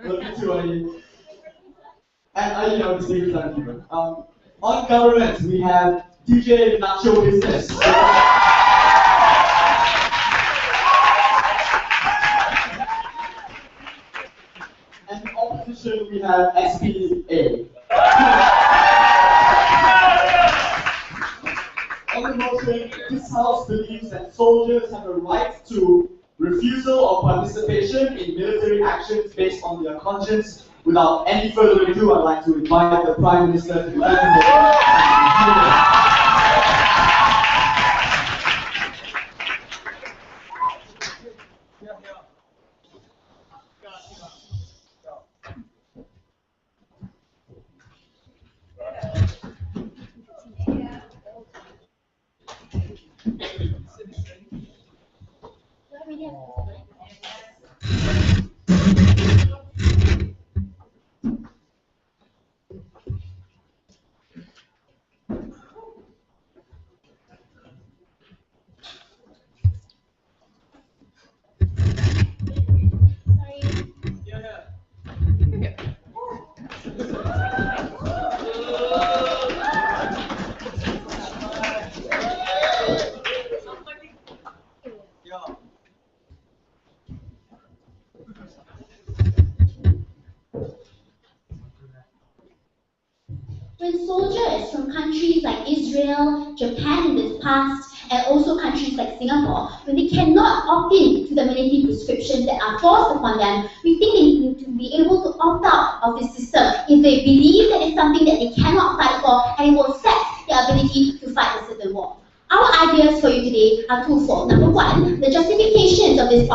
Welcome to IE. And IE of the Secret Timekeeper. On government, we have DJ Nacho Business. And in opposition, we have SPA. On the motion, this House believes that soldiers have a right to refusal or participation in military actions based on their conscience. Without any further ado, I'd like to invite the Prime Minister to open the When soldiers from countries like Israel, Japan in the past, and also countries like Singapore, when they cannot opt in to the military prescriptions that are forced upon them, we think they need to be able to opt out of the system if they believe that it's something that they cannot fight for and it will affect their ability to fight a certain war. Our ideas for you today are twofold. Number one, the justifications of this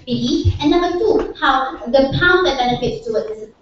belief, and number two, how the path that benefits towards the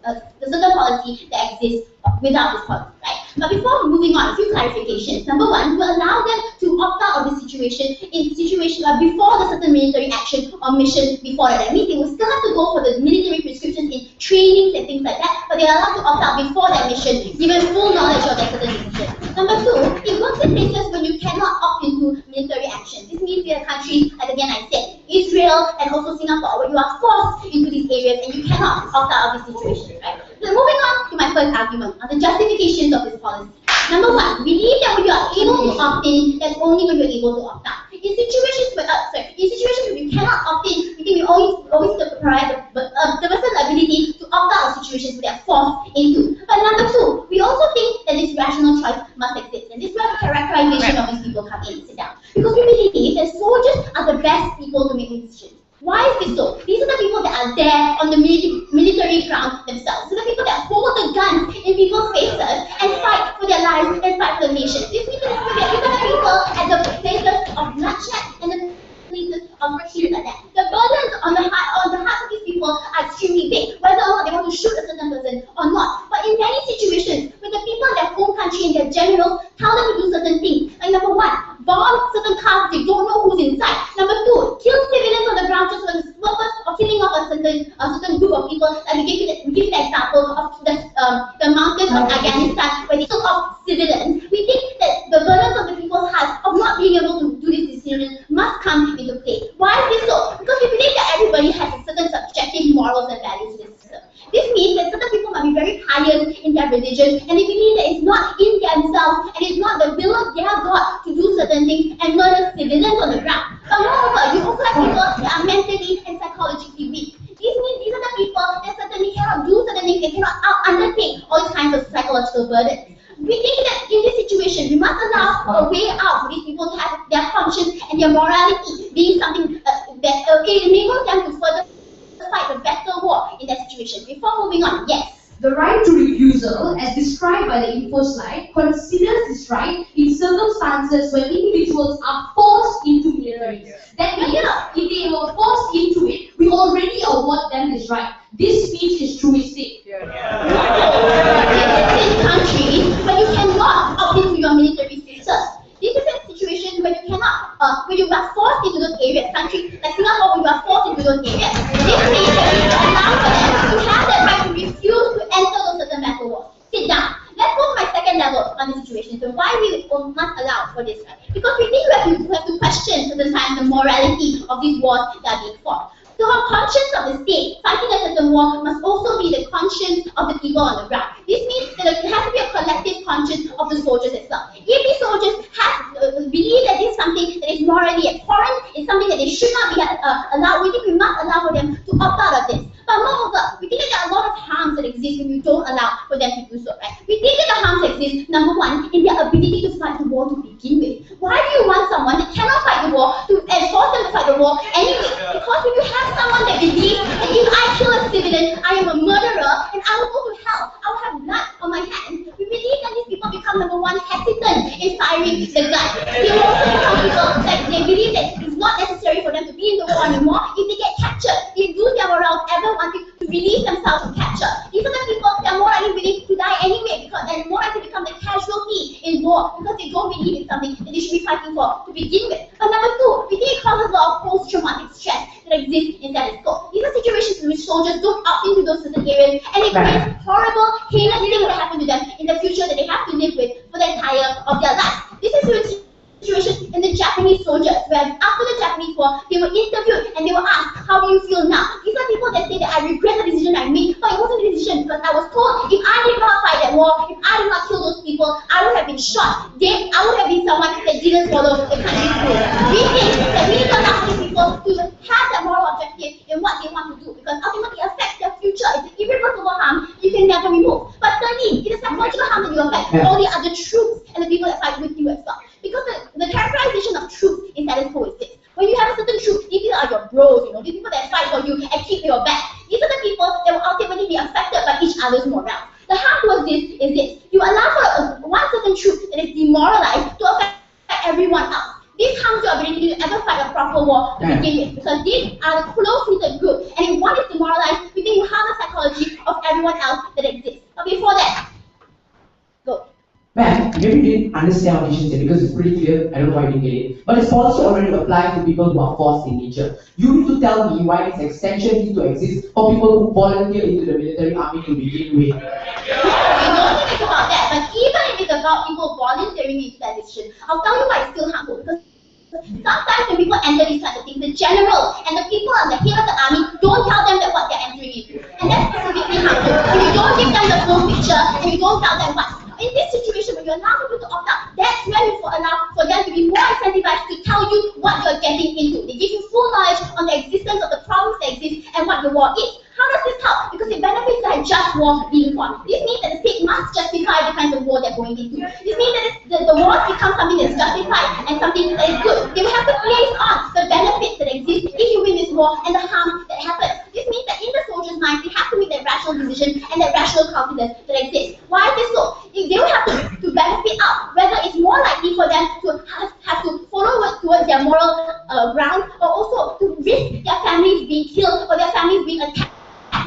certain policy that exists without this policy, right? But before moving on, a few clarifications. Number one, to allow them to opt out of the situation in situation before the certain military action or mission before that. That means they will still have to go for the military prescriptions in trainings and things like that, but they are allowed to opt out before that mission, given full knowledge of their certain decision. Number two, it works in places when you cannot opt into military action. This means there are countries, like again I said, Israel and also Singapore, where you are forced into these areas and you cannot opt out of these situations, right? So moving on to my first argument on the justifications of this policy. Number one, believe that when you are able to opt in, that's only when you're able to opt out. In situations where, where you cannot opt in, we think we always provide the person's ability to opt out of situations where they are forced into. But number two, we also think that this rational choice must exist, and this is where the characterization of these people come in and sit down. Because we believe that soldiers are the best people to make these decisions. Why is this so? These are the people that are there on the military ground themselves. So the people that hold the guns in people's faces and fight for their lives and fight for the nation. These people are the people at the places of bloodshed and the places of things like that. The burdens on the hearts of these people are extremely big, whether or not they want to shoot a certain person or not. But in many situations, when the people in their home country and their generals tell them to do certain things, like number one, bomb certain cars, they don't know who's inside. Number two, kill civilians on the ground just for the purpose of killing off a certain group of people. Like we give the example of the mountains of Afghanistan where they took off civilians. We think that the burdens of the people's hearts of not being able to do this decision must come into play. Why is this so? Because we believe that everybody has a certain subjective morals and values in this system. This means that certain people might be very pious in their religion, and they believe that it's not in themselves and it's not the will of their God to do certain things and murder civilians on the ground. But moreover, you also have people that are mentally and psychologically weak. This means these are the people that certainly cannot do certain things, they cannot undertake all these kinds of psychological burdens. We think that in this situation, we must allow a way out for these people to have their conscience and their morality being something that enables them to further fight a better war in that situation. Before moving on, yes. The right to refusal, as described by the info slide, considers this right in circumstances when individuals are forced into military. That means if they were forced into it, we already award them this right. This speech is truistic. In countries where you cannot opt into your military system. This is a situation where you cannot, when you are forced into those areas. Countries like Singapore, when you are forced into those areas. This means that we allow for them to have the right to refuse to enter those certain battle wars. Sit down. Let's go to my second level on the situation. So why we must allow for this, right? Because we think we have to question certain times the morality of these wars that are being fought. So our conscience of the state fighting a certain war must also be the conscience of the people on the ground. This means that there has to be a collective conscience of the soldiers as well. If these soldiers believe that this is something that is morally abhorrent, it's something that they should not be allowed, we think we must allow for them to opt out of this. But moreover, we think that there are a lot of harms that exist when you don't allow for them to do so, right? We think that the harms exist, number one, in their ability to fight the war to begin with. Why do you want someone that cannot fight the war to force them to fight the war anyway? Because when you have someone that believes that if I kill a civilian, I am a murderer and I will go to hell, I will have blood on my hands, we believe that these people become number one hesitant in firing the gun. They will also become people that they believe that it's not necessary for them to be in the war anymore. If they get captured, they lose their morale ever wanting to release themselves from capture. These are the people that are more likely willing to die anyway, because they're more likely to become the casualty in war because they don't believe in something that they should be fighting for to begin with. But number two, we think it causes a lot of post-traumatic stress that exists in that scope. These are situations in which soldiers don't opt into those certain areas, and it creates horrible, heinous things that happen to them in the future that they have to live with for the entire of their lives. This is situation in the Japanese soldiers, where after the Japanese war, they were interviewed and they were asked, how do you feel now? These are people that say that I regret the decision I made, but it wasn't a decision because I was told if I did not fight that war, if I did not kill those people, I would have been shot. Then I would have been someone that didn't follow the country's rules. We think that we need to allow these people to have that moral objective in what they want to do, because ultimately it affects their future. It's an irreversible harm you can never remove. But thirdly, it is psychological harm that you affect all the other troops and the people that fight with you as well. Because the characterization of troops in status quo is this. When you have a certain troop, these people are your bros, you know, these people that fight for you and keep your back. These are the people that will ultimately be affected by each other's morale. The harm towards this is this. You allow for one certain troop that is demoralized to affect everyone else. This harms your ability to ever fight a proper war to begin with, because these are the close-knitted group, and if one is demoralized, we think you harm the psychology of everyone else that exists. But before that, go. Ma'am, maybe you didn't understand what Kishen said because it's pretty clear. I don't know why you didn't get it. But this policy already applies to people who are forced in nature. You need to tell me why this extension needs to exist for people who volunteer into the military army to begin with. We don't think it's about that, but even if it's about people volunteering into that decision, I'll tell you why it's still harmful. Because sometimes when people enter these kinds of things, the general and the people on the head of the army don't tell them that what they're entering into. And that's specifically harmful. If you don't give them the full picture and you don't tell them what. In this situation, when you allow people to opt out, that's when you allow for them to be more incentivized to tell you what you're getting into. They give you full knowledge on the existence of the problems that exist and what the war is. How does this help? Because it benefits that just war being fought. This means that the state must justify the kinds of war they're going into. This means that the wars become something that's justified and something that is good. They will have to place on the benefits that exist if you win this war and the harm that happens. This means that in the soldiers' minds, they have to make that rational decision and that rational calculus that exists. Why is this so? If they will have to benefit out whether it's more likely for them to have to follow towards their moral ground, or also to risk their families being killed or their families being attacked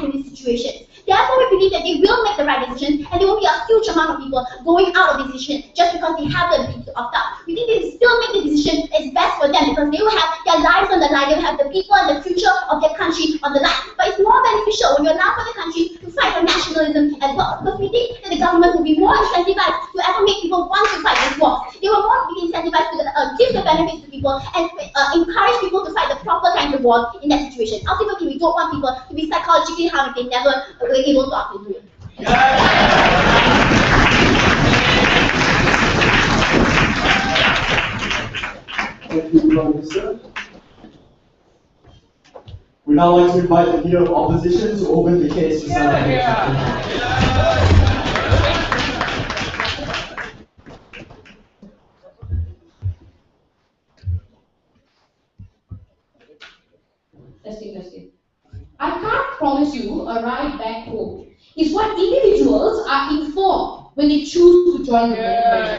in these situations. Therefore, we believe that they will make the right decisions, and there will be a huge amount of people going out of this decision just because they have the ability to opt out. We think they still make the decision that's best for them because they will have their lives on the line, they will have the people and the future of their country on the line. But it's more beneficial when you allow for the country to fight for nationalism as well, because we think that the government will be more incentivized to ever make people want to fight this war. They will more be incentivized to give the benefits to people and encourage people to fight the proper kinds of wars in that situation. Ultimately, we don't want people to be psychologically harmed if they never were able to opt into it. Thank you, Professor. We now like to invite the leader of opposition to open the case to Testing. I can't promise you a ride back home. It's what individuals are informed when they choose to join the military.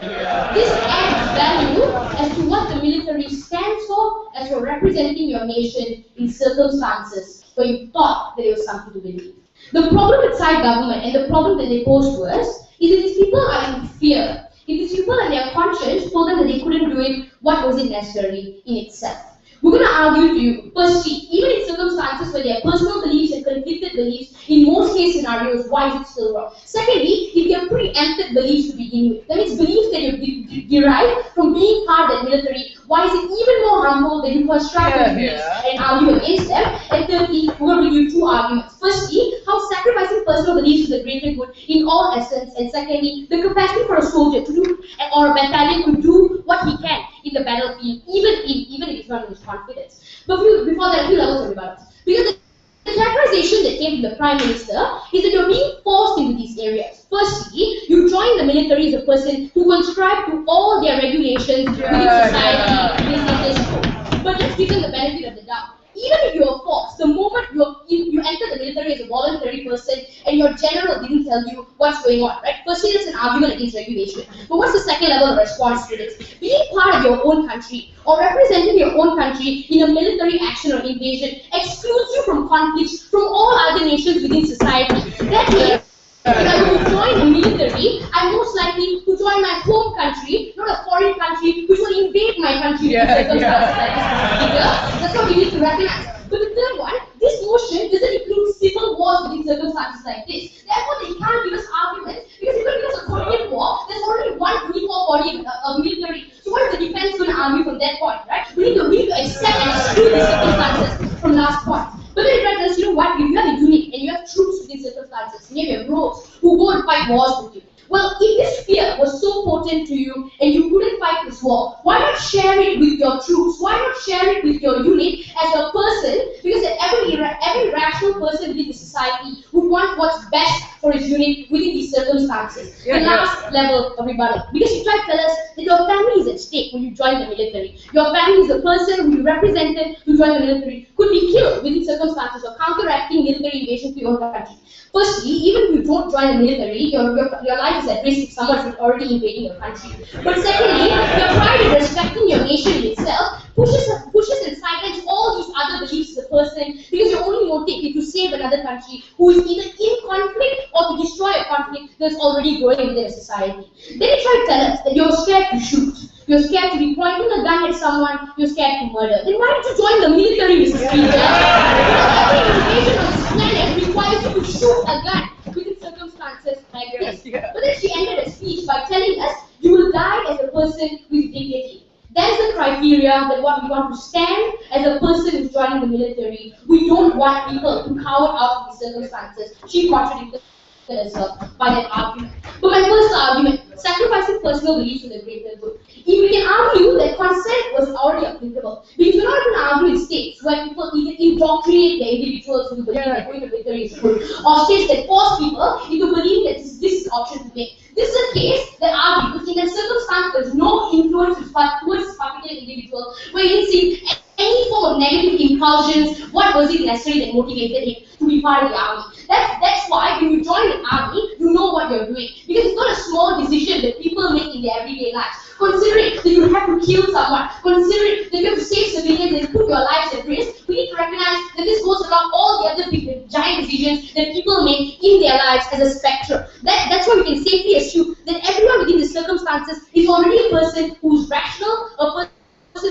This adds value as to what the military stands for, as for representing your nation in circumstances where you thought that it was something to believe. The problem with Thai government and the problem that they pose to us is that these people are in fear. If these people and their conscience told them that they couldn't do it, what was it necessary in itself? We're going to argue to you, firstly, even in circumstances where there are personal beliefs and conflicted beliefs, in most case scenarios, why is it still wrong? Secondly, if there are preempted beliefs to begin with, that means beliefs that you derive from being part of the military, Why is it even more harmful that you construct beliefs and argue against them? And thirdly, we're going to give you two arguments. Firstly, how sacrificing personal beliefs is the greater good in all essence, and secondly, the capacity for a soldier to do or a battalion to do what he can in the battlefield, even if it's not in his confidence. But before that, a few levels of rebuttals. Because the characterization that came from the Prime Minister is that you're being forced into these areas. Firstly, you join the military as a person who subscribe to all their regulations within society, within status quo. But let's give them the benefit of the doubt. Even if you're forced, the moment you enter the military as a voluntary person and your general didn't tell you what's going on, right? Firstly, that's an argument against regulation. But what's the second level of response to this? Being part of your own country or representing your own country in a military action or invasion excludes you from conflicts from all other nations within society. That means if I were to join the military, I'm most likely to join my home country, not a foreign country which will invade my country with circumstances like this. That's what we need to recognize. But the third one, this notion doesn't include civil wars within circumstances like this. Therefore, they can't give us arguments because even if it's a Korean war, there's already one uniform body of military. So what is the defense going to argue from that point, right? We need to accept and exclude these circumstances from last point. But then it tells us, you know what, if you have a unit and you have troops within circumstances, and you have bros who go and fight wars with you. Well, if this fear was so potent to you and you couldn't fight this war, why not share it with your troops? Why not share it with your unit as a person? Because every rational person within the society would want what's best for his unit within these circumstances. The last level of rebuttal. Because you try to tell us that your family is at stake when you join the military. Your family is the person who you represented to join the military could be killed within circumstances of counteracting military invasion to your country. Firstly, even if you don't join the military, your life is at risk if someone is already invading your country. But secondly, your pride in respecting your nation in itself pushes and sidelines all these other beliefs as a person because your only motive is to save another country who is either in conflict or to destroy a conflict that's already growing within a society. Then you try to tell us that you're scared to shoot. You're scared to be pointing a gun at someone, you're scared to murder. Then why don't you join the military, Mrs. Peter? Every invasion on this planet requires you to shoot a gun within circumstances like this. But then she ended her speech by telling us, you will die as a person with dignity. That is the criteria that what we want to stand as a person who's joining the military. We don't want people to cower out of these circumstances. She contradicted herself by that argument. But my first argument, sacrificing personal beliefs for the greater good. If we can argue that consent was already applicable, because we're not going to argue in states where people either indoctrinate their individuals into believing that going to military is good, or states that force people into believing that this is the option to make. This is a case that argues in a circumstance there's no influence towards this particular individual, where you can see any form of negative impulsions, what was it necessary that motivated him to be part of the army. That's why when you join the army, you know what you're doing. Because it's not a small decision that people make in their everyday lives. Considering that you have to kill someone, considering that you have to save civilians and put your lives at risk, we need to recognize that this goes along all the other big, giant decisions that people make in their lives as a spectrum. That's why we can safely assume that everyone within the circumstances is already a person who's rational, a person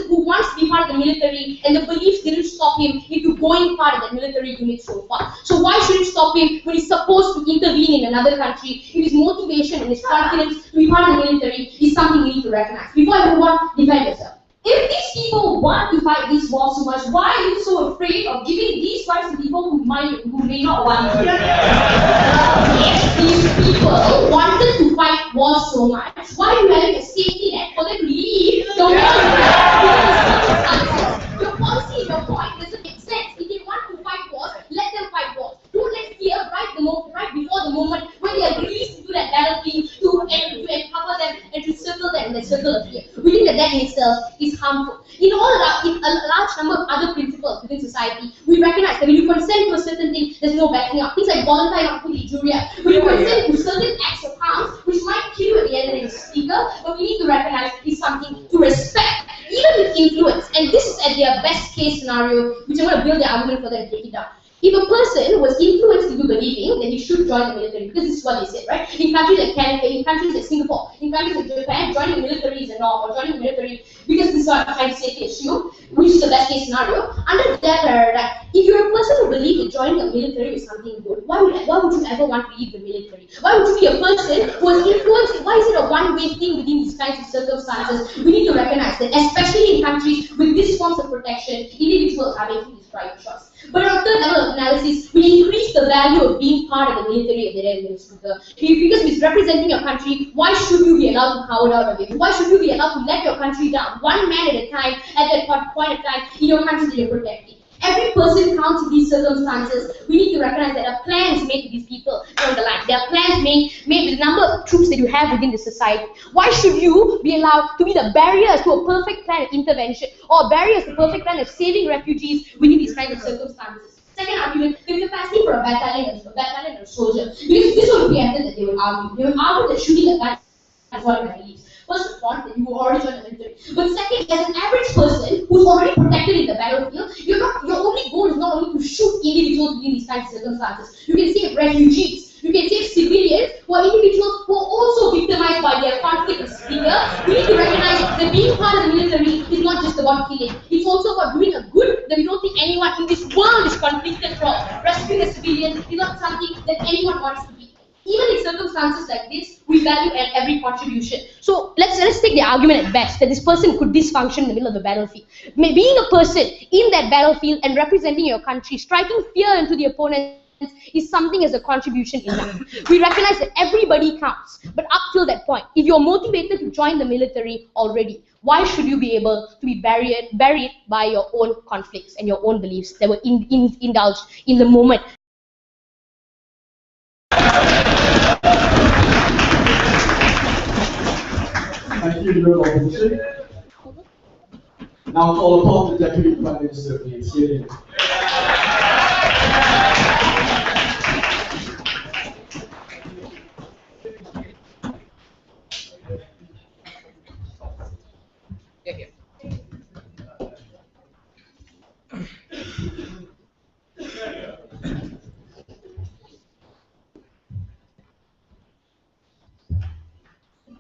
who wants to be part of the military, and the beliefs didn't stop him into going part of the military unit so far. So why should it stop him when he's supposed to intervene in another country if his motivation and his confidence to be part of the military is something we need to recognize? Before I move on, defend yourself. If these people want to fight these wars so much, why are you so afraid of giving these rights to people who may not want to? If these people wanted to fight wars so much, why are you having a safety net for them to leave the war? Your policy, your point doesn't make sense. If they want to fight wars, let them fight wars. Don't let fear right before the moment when they are released into that battlefield to empower them and to circle them in the circle of fear. We think that in itself is harmful. In a large number of other principles within society, we recognize that when you consent to a certain thing, there's no backing up. Things like voluntary not injuria. When you consent to certain acts of harm, which might kill you at the end of the speaker, but we need to recognize is something to respect, even with influence. And this is at their best case scenario, which I'm going to build the argument for them to take it down. If a person was influenced into believing that he should join the military, because this is what they said, right? In countries like Canada, in countries like Singapore, in countries like Japan, joining the military is a norm, or joining the military, because this is what I'm trying to safely assume, which is the best case scenario. Under that paradigm, if you're a person who believes that joining the military is something good, why would you ever want to leave the military? Why would you be a person who was influenced? Why is it a one-way thing within these kinds of circumstances? We need to recognize that, especially in countries with these forms of protection, individuals are making these private choices. But on third level of analysis, we increase the value of being part of the military at the end of the because it's representing your country. Why should you be allowed to cower out of it? Why should you be allowed to let your country down, one man at a time, at that point of time, in your country that you're protecting? Every person counts in these circumstances. We need to recognize that a plan is made to these people on the line. There are plans made with the number of troops that you have within the society. Why should you be allowed to be the barriers to a perfect plan of intervention, or barriers to a perfect plan of saving refugees within these kinds of circumstances? Second argument, the capacity for a battalion or a soldier. Because this was preempted that they would argue. They would argue that shooting a gun is one of my beliefs. First point that you already joined the military. But second, as an average person who's already protected in the battlefield, your only goal is not only to shoot individuals in these kinds of circumstances. You can save refugees. You can save civilians who are individuals who are also victimized by their conflict with Syria. We need to recognize that being part of the military is not just about killing. It's also about doing a good that we don't think anyone in this world is conflicted from. Rescuing a civilian is not something that anyone wants to be. Even in circumstances like this, we value every contribution. So let's take the argument at best that this person could dysfunction in the middle of the battlefield. Being a person in that battlefield and representing your country, striking fear into the opponent is something as a contribution enough. We recognize that everybody counts, but up till that point, if you're motivated to join the military already, why should you be able to be buried by your own conflicts and your own beliefs that were indulged in the moment? Thank you, Your Opposition. Now call upon the Deputy Prime Minister, please. Here.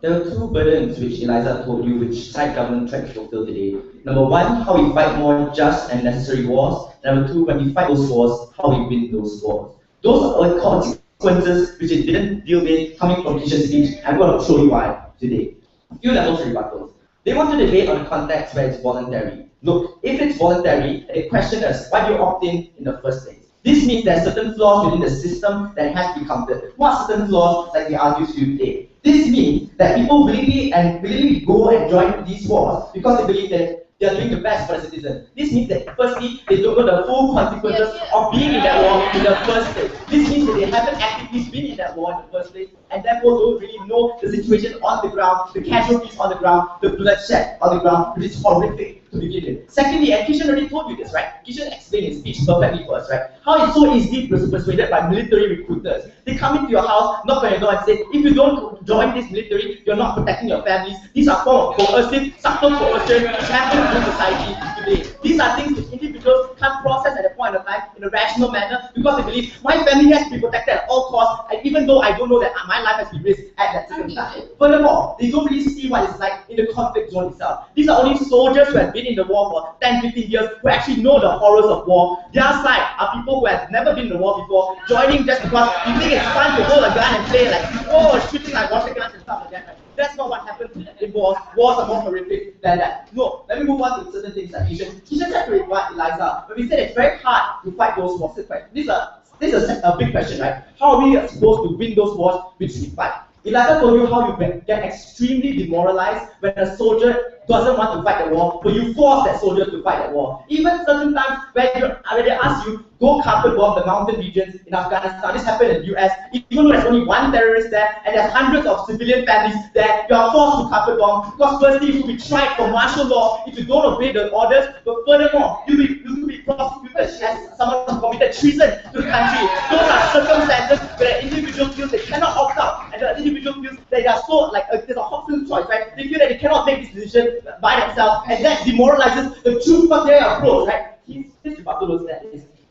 There are two burdens which Eliza told you which side government tried to fulfill today. Number one, how we fight more just and necessary wars. Number two, when we fight those wars, how we win those wars. Those are the consequences which it didn't deal with coming from Kishen's speech. I'm going to show you why today. A few levels of rebuttals. They want to debate on the context where it's voluntary. Look, if it's voluntary, they question us, why do you opt in the first place? This means there are certain flaws within the system that has to be countered. What are certain flaws like we argue to you today? This means that people willingly go and join these wars because they believe that they are doing the best for the citizen. This means that firstly, they don't know the full consequences of being in that war in the first place. This means that they haven't actively been in that war in the first place and therefore don't really know the situation on the ground, the casualties on the ground, the bloodshed on the ground, which is horrific to begin with. Secondly, and Kishen already told you this, right? Kishen explained his speech perfectly for us, right? How it's so easily persuaded by military recruiters. They come into your house, knock on your door and say, if you don't join this military, you're not protecting your families. These are forms of coercive, subtle coercion which happen in society today. These are things which individuals can't process at a point of time in a rational manner because they believe my family has to be protected at all costs, and even though I don't know that my life has been risked at that circumstance. Furthermore, they don't really see what it's like in the conflict zone itself. These are only soldiers who have been in the war for 10, 15 years who actually know the horrors of war. Their side are people who have never been in the war before, joining just because you think it's fun to hold a gun and play like, oh, shooting like water guns and stuff like that. Right? That's not what happens in wars. Wars are more horrific than that. No, let me move on to certain things like Kishen. Kishen said to Eliza, but we said it's very hard to fight those wars. This is a big question, right? How are we supposed to win those wars which we fight? Eliza told you how you get extremely demoralized when a soldier doesn't want to fight the war, but you force that soldier to fight that war. Even certain times when they ask you, go carpet bomb the mountain regions in Afghanistan. This happened in the US. Even though there's only one terrorist there and there's hundreds of civilian families there, you are forced to carpet bomb because firstly you will be tried for martial law if you don't obey the orders, but furthermore, you will be prosecuted as someone who committed treason to the country. Those are circumstances where an individual feels they cannot opt out, and the individual feels that they are so like there's a hostile choice, right? They feel that they cannot make this decision by themselves, and that demoralizes the true military approach, right? His rebuttal was that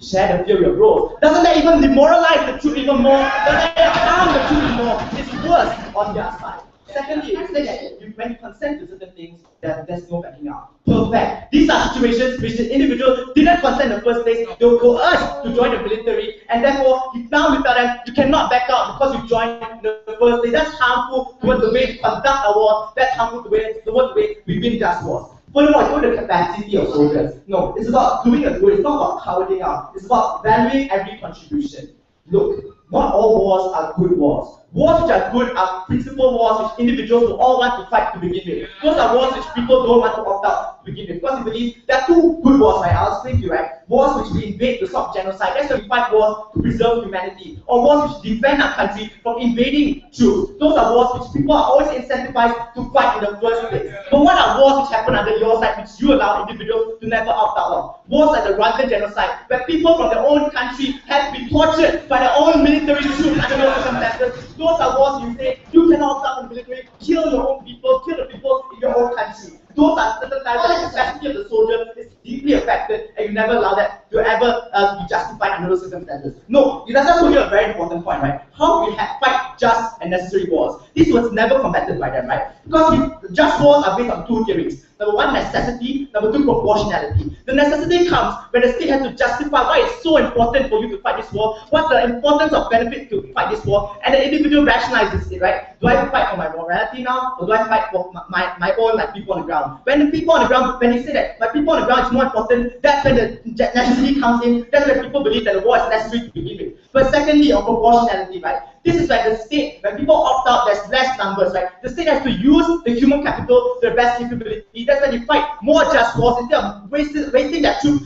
share the theory of roles. Doesn't that even demoralize the truth even more? Doesn't that harm the truth even more? It's worse on their side. Secondly, it's that when you consent to certain things, there's no backing out. Perfect. These are situations which the individual didn't consent in the first place. They were coerced to join the military, and therefore, now you tell them you cannot back out because you joined in the first place. That's harmful towards the way we conduct our wars. That's harmful towards the way we win just wars. Furthermore, it's not the capacity of soldiers. No, it's about doing a good. It's not about cowarding out. It's about valuing every contribution. Look, not all wars are good wars. Wars which are good are principal wars which individuals will all want to fight to begin with. Those are wars which people don't want to opt out to begin with. Because we believe there are two good wars, right? I'll explain to you, right? Wars which we invade to stop genocide. That's why we fight wars to preserve humanity. Or wars which defend our country from invading troops. Those are wars which people are always incentivized to fight in the first place. But what are wars which happen under your side which you allow individuals to never opt out of? Wars like the Rwandan genocide, where people from their own country have to be tortured by their own military troops under no circumstances. Those are wars you say you cannot opt out from the military, kill your own people, kill the people in your own country. Those are certain times that the capacity of the soldier is deeply affected, and you never allow that to ever be justified under those circumstances. No, Eliza told you a very important point, right? How we fight just and necessary wars. This was never combated by them, right? Because just wars are based on two theories. Number one, necessity. Number two, proportionality. The necessity comes when the state has to justify why it's so important for you to fight this war, what's the importance of benefit to fight this war, and the individual rationalizes it, right? Do I fight for my morality now, or do I fight for my own people on the ground? When the people on the ground, when they say that my people on the ground is more important, that's when the necessity comes in. That's when people believe that the war is necessary to begin with. But secondly, on proportionality, right? This is when the state, when people opt out, there's less numbers, right? The state has to use the human capital to the best capability. That's when you fight more just wars instead of wasting their troops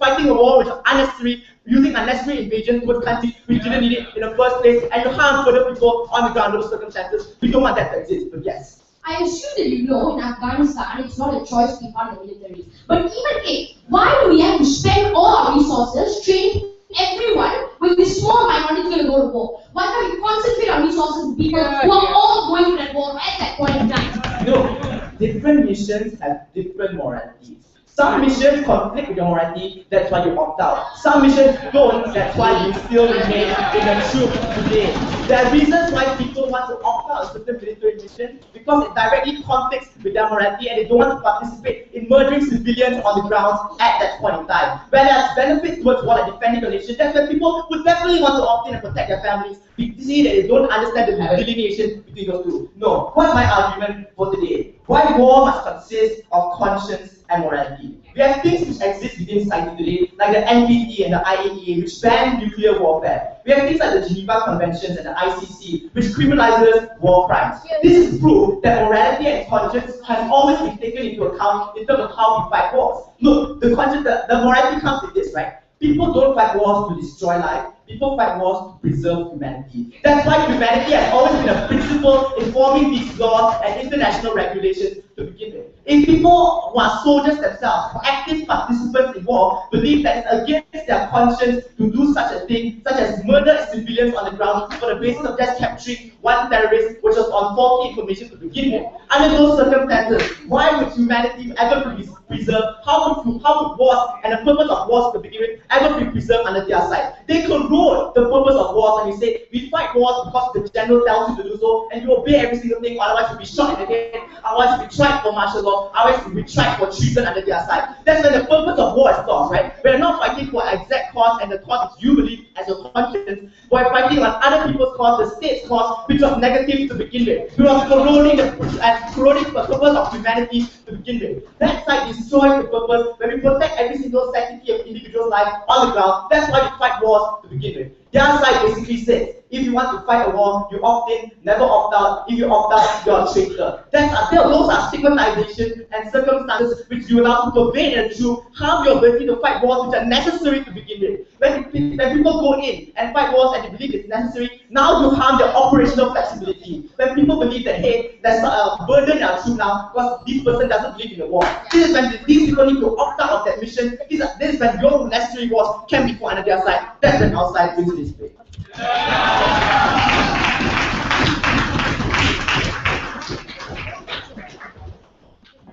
fighting a war which is unnecessary, using unnecessary invasion towards countries which didn't need it in the first place, and to harm further people on the ground under those circumstances. We don't want that to exist, but yes. I assume that you know in Afghanistan it's not a choice to be part of the military. But even if, why do we have to spend all our resources training everyone when this small minority is going to go to war? Why can't we concentrate our resources on people who are all going to that war at that point in time? No, different missions have different moralities. Some missions conflict with your morality, that's why you opt out. Some missions don't, that's why you still remain in the troop today. There are reasons why people want to opt out of certain military missions because it directly conflicts with their morality and they don't want to participate in murdering civilians on the ground at that point in time. Where there's benefits towards war like defending the nation, that's when people would definitely want to opt in and protect their families. We see that they don't understand the delineation between those two. No, what's my argument for today? Why war must consist of conscience and morality. We have things which exist within society today, like the NPT and the IAEA, which ban nuclear warfare. We have things like the Geneva Conventions and the ICC, which criminalizes war crimes. This is proof that morality and conscience has always been taken into account in terms of how we fight wars. Look, the morality comes with this, right? People don't fight wars to destroy life. People fight wars to preserve humanity. That's why humanity has always been a principle in forming these laws and international regulations to begin with. If people who are soldiers themselves, active participants in war, believe that it's against their conscience to do such a thing, such as murder civilians on the ground for the basis of just capturing one terrorist, which was on faulty information to begin with. Under those circumstances, why would humanity ever be preserved? How would wars and the purpose of wars to begin with ever be preserved under their side? They corrode the purpose of wars and you say, we fight wars because the general tells you to do so, and you obey every single thing, otherwise you'll be shot in the head, otherwise you'll be tried for martial law, otherwise you'll be tried for treason under their side. That's when the purpose of war is lost, right? We're not fighting for exact cause and the cause you believe as your conscience. We're fighting on other people's cause, the state's cause, which was negative to begin with. We were corroding the purpose of humanity to begin with. That side destroys the purpose when we protect every single sanctity of individuals' life on the ground. That's why we fight wars to begin with. The other side basically says, if you want to fight a war, you opt in, never opt out. If you opt out, you're a traitor. Those are stigmatization and circumstances which you allow to pervade and to harm your ability to fight wars which are necessary to begin with. When people go in and fight wars and they believe it's necessary, now you harm their operational flexibility. When people believe that, hey, there's a burden in our troop now because this person doesn't believe in the war. This is when these people need to opt out of that mission. This is when your necessary wars can be fought on their side. That's when our side brings this way.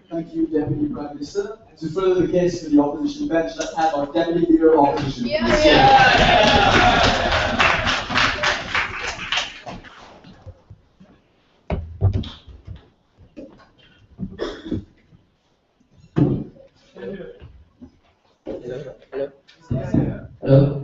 Thank you, Deputy Prime Minister. And to further the case for the opposition bench, let's have our Deputy Leader of Opposition. Hello.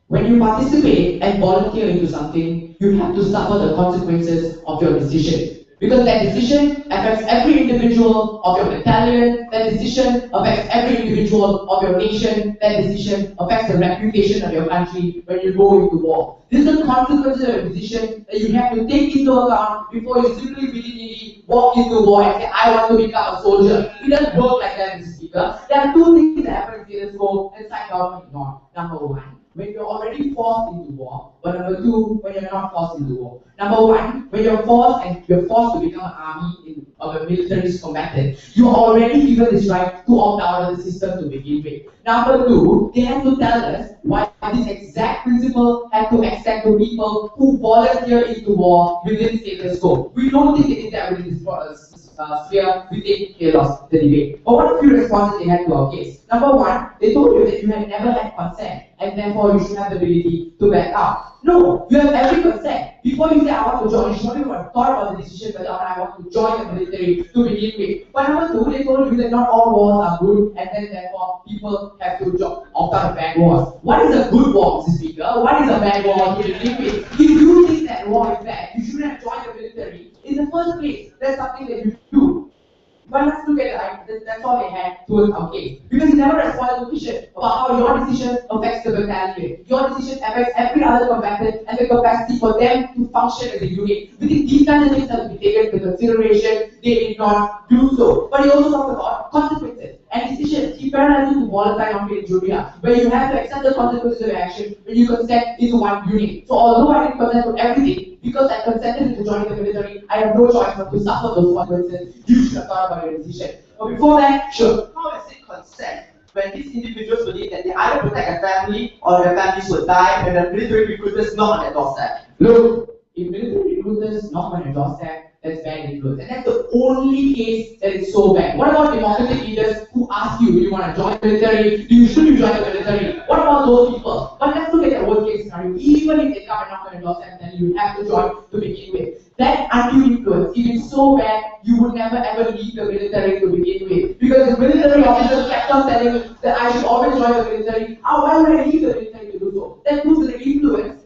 When you participate and volunteer into something, you have to suffer the consequences of your decision. Because that decision affects every individual of your battalion, that decision affects every individual of your nation, that decision affects the reputation of your country when you go into war. These are the consequences of your decision that you have to take into account before you simply willy-nilly walk into war and say, I want to become a soldier. It doesn't work like that, Mr. Speaker. There are two things that happen in this war and side government ignore. Number one, when you're already forced into war, or number two, when you're not forced into war. Number one, when you're forced to become an army or a military combatant, you're already given this right to opt out of the system to begin with. Number two, they have to tell us why this exact principle had to extend to people who volunteer into war within status quo. We don't think it is that within this sphere, we think they lost the debate. But what a few responses they had to our case. Number one, they told you that you had never had consent and therefore you should have the ability to back out. No, you have every consent. Before you say I want to join, you should have thought about the decision whether or not I want to join the military to begin with. But number two, they told you that not all wars are good and then therefore people have to opt out of bad wars. What is a good war, Mr. Speaker? What is a bad war to begin with? If you think that war is bad, you shouldn't have joined the military in the first place. That's something that you do. But let's look at it, that's all they had towards our case. Because you never responded to Kishen about how your decision affects the battalion. Your decision affects every other combatant and the capacity for them to function as a unit. We think these kinds of things have to be taken into consideration. They did not do so. But he also talked about consequences and decisions. He paralleled to volatile conflict in Julia, where you have to accept the consequences of your action when you consent into one unit. So although I didn't consent to everything, because I consented to join the military, I have no choice but to suffer those consequences. You should have thought about your decision. But before that, sure. How is it consent when these individuals believe that they either protect their family or their families will die and the military recruiters knock on their doorstep? Look, if military recruiters knock on your doorstep, that's bad influence. And that's the only case that is so bad. What about democratic leaders who ask you, do you want to join the military? Should you join the military? What about those people? But let's look at the worst case scenario. Even if they come and knock on your doorstep, then you have to join to begin with. That undue influence, if it's so bad, you would never ever leave the military to begin with. Because the military officers kept on telling me that I should always join the military. Why would I leave the military to do so? That proves that the influence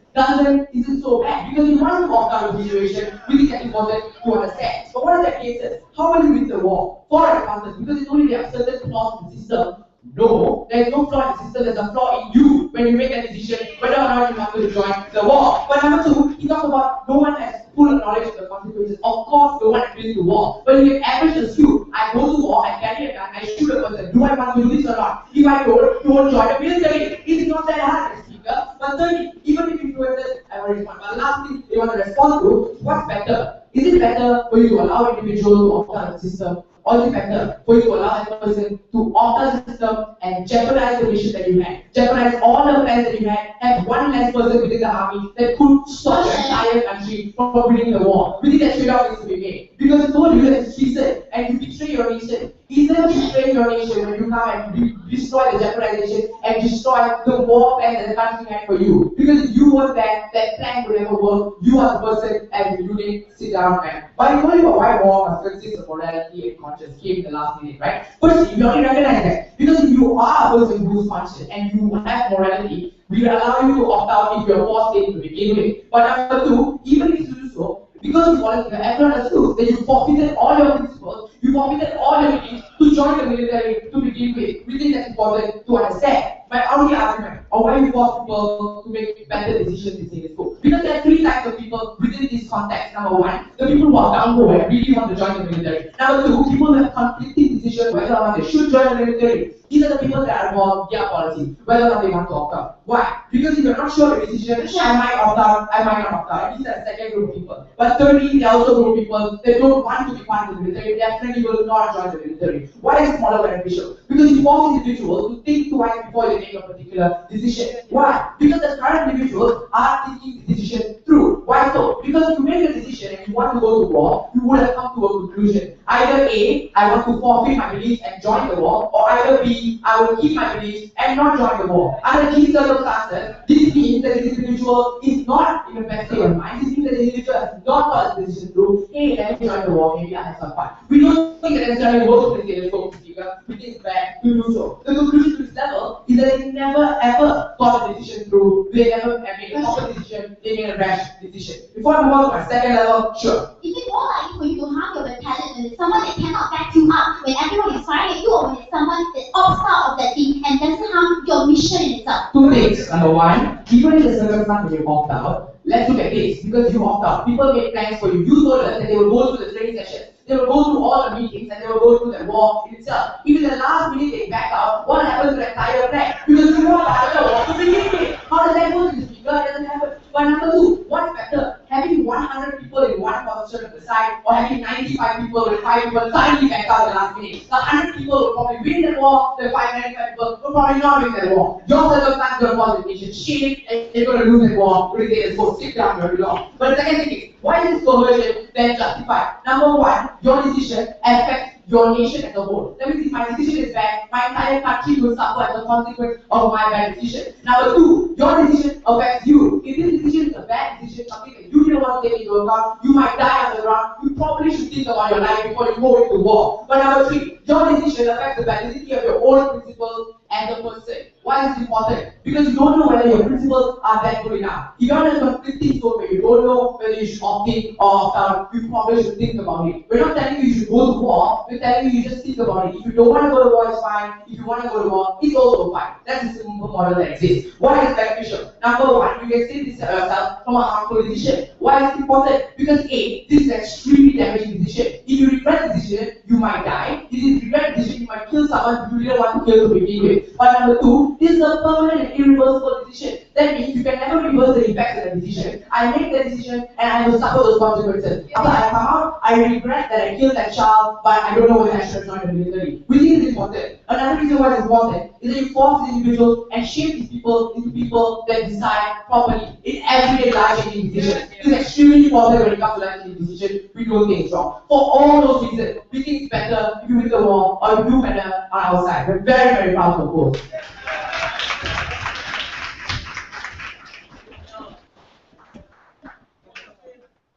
isn't so bad. Because you want to opt out of the situation, we think that's important to understand. But what are the cases? How will you win the war? For advances, because it's only there are certain flaws in the system. No, there is no flaw in the system, there's a flaw in you when you make that decision whether or not you want to join the war. But number two, he talks about no one has full knowledge of the consequences. Of course, no one has been to war. But if you average the skew, I go to war, I carry a gun, I shoot a person. Do I want to do this or not? If I don't join the military. It's not that hard, Mr. Speaker. But thirdly, even if influences, I already responded. But the last thing they want to respond to, what's better? Is it better for you to allow individuals to opt out of the system? Or is it better for you to allow that person to opt out of the system and jeopardize the mission that you had? Jeopardize all the plans that you had, have one less person within the army that could stop the entire country from winning the war. We think that trade-off needs to be made. Because it's told you that it's treason and you betray your nation. Instead of betraying your nation when you come and destroy the jeopardization and destroy the war plan that the country had for you. Because if you were there, that plan would never work. You are the person as a unit, sit down and. But it's only about why war must consist of morality and conscience came in the last minute, right? Firstly, you already recognize that. Because if you are a person who's conscious and you have morality, we will allow you to opt out if you're forced in to begin with. But number two, even if you do so, because you volunteer, everyone assumes that you forfeited all your principles, you forfeited all your needs to join the military to begin with. We think that's important to understand. My only argument on why you force people to make better decisions in this book. Because there are three types of people within this context. Number one, the people who are down low and really want to join the military. Number two, people who have conflicting decisions whether or not they should join the military. These are the people that are involved in their policy, whether or not they want to opt out. Why? Because if you're not sure of the decision, I might opt out, I might not opt out. These are the second group of people. But thirdly, there are also group of people that don't want to be part of the military, definitely will not join the military. Why is this model beneficial? Because it forces individuals to think twice before they make a particular decision. decision. Why? Because the current individuals are thinking the decision through. Why so? Because if you make a decision and you want to go to war, you would have come to a conclusion. Either A, I want to forfeit my beliefs and join the war, or either B, I will keep my beliefs and not join the war. Under these circumstances, this means that this individual is not in the best state of mind. This means that the individual has not thought the decision through. Hey, let me join the war, maybe I have some fun. We don't think that necessarily work with this go speaker, we think it's bad to do so. The conclusion to this level is that they never ever thought the decision through, they never made a proper decision, they made a rash decision. Before I move on to my second level, sure. Is it more likely for you to harm your battalion when it's someone that cannot back you up, when everyone is firing at you, or when it's someone that opts out of that team and doesn't harm your mission in itself? Two things. Number one, even in the circumstance when you opt out, let's look at this. Because you opt out, people made plans for you. You told us that they will go through the training sessions, they will go through all the meetings, and they will go through the war in itself. Even the last minute they back out, what happens to the entire plan? Because you know about the war to begin with. How does that work in the speaker? It doesn't happen. But number two, what's better? Having 100 people in one position at the side, or having 95 people with 5 people suddenly back out at the last minute? The 100 people will probably win the war, the 95 people will probably not win the war. Your circumstance is going to cause a nation shake, and you're going to lose the war. Because they will stick down very long. But the second thing is, why is this coercion then justified? Number one, your decision affects your nation as a whole. That means if my decision is bad, my entire country will suffer as a consequence of my bad decision. Number two, your decision affects you. If this decision is a bad decision, something that you didn't want to take into account, you might die on the ground. You probably should think about your life before you go into war. But number three, your decision affects the validity of your own principles as a person. Why is it important? Because you don't know whether your principles are that good enough. If you're in a conflicting zone where you don't know whether you should opt in or opt out, you probably should think about it. We're not telling you you should go to war, we're telling you just think about it. If you don't want to go to war, it's fine. If you want to go to war, it's also fine. That's the simple model that exists. Why is beneficial? Number one, you can say this yourself from a harmful decision. Why is it important? Because A, this is an extremely damaging decision. If you regret the decision, you might die. If you regret the decision, you might kill someone you didn't want to kill to begin with. But number two, this is a permanent and irreversible decision. That means you can never reverse the effects of the decision. I make the decision and I will suffer those consequences. After I come out, I regret that I killed that child, but I don't know whether I should have joined the military. We think it's important. Another reason why it's important is that you force the individual and shape these people into people that decide properly in everyday life-changing decisions. It's extremely important when it comes to life-changing decisions. We don't think it's wrong. For all those reasons, we think it's better if you win the war or you do better on our side. We're very, very proud of both.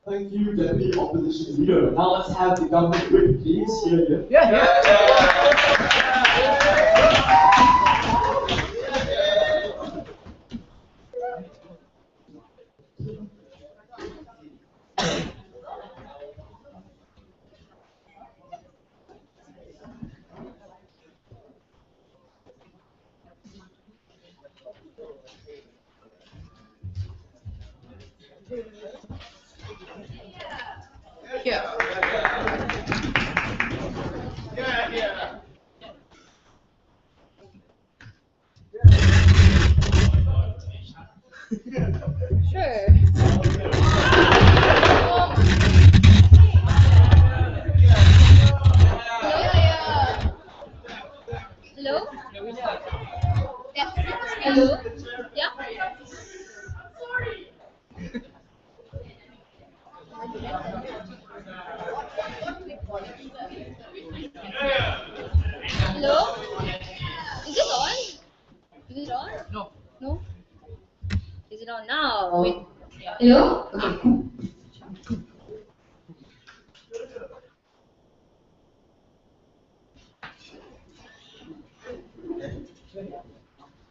Thank you, Deputy Opposition Leader. Now let's have the government whip, please. Here. Hello? Yeah. Hello? Yeah? Hello? Is it on? Is it on? No. No? Is it on now? Wait. Hello? Okay, cool.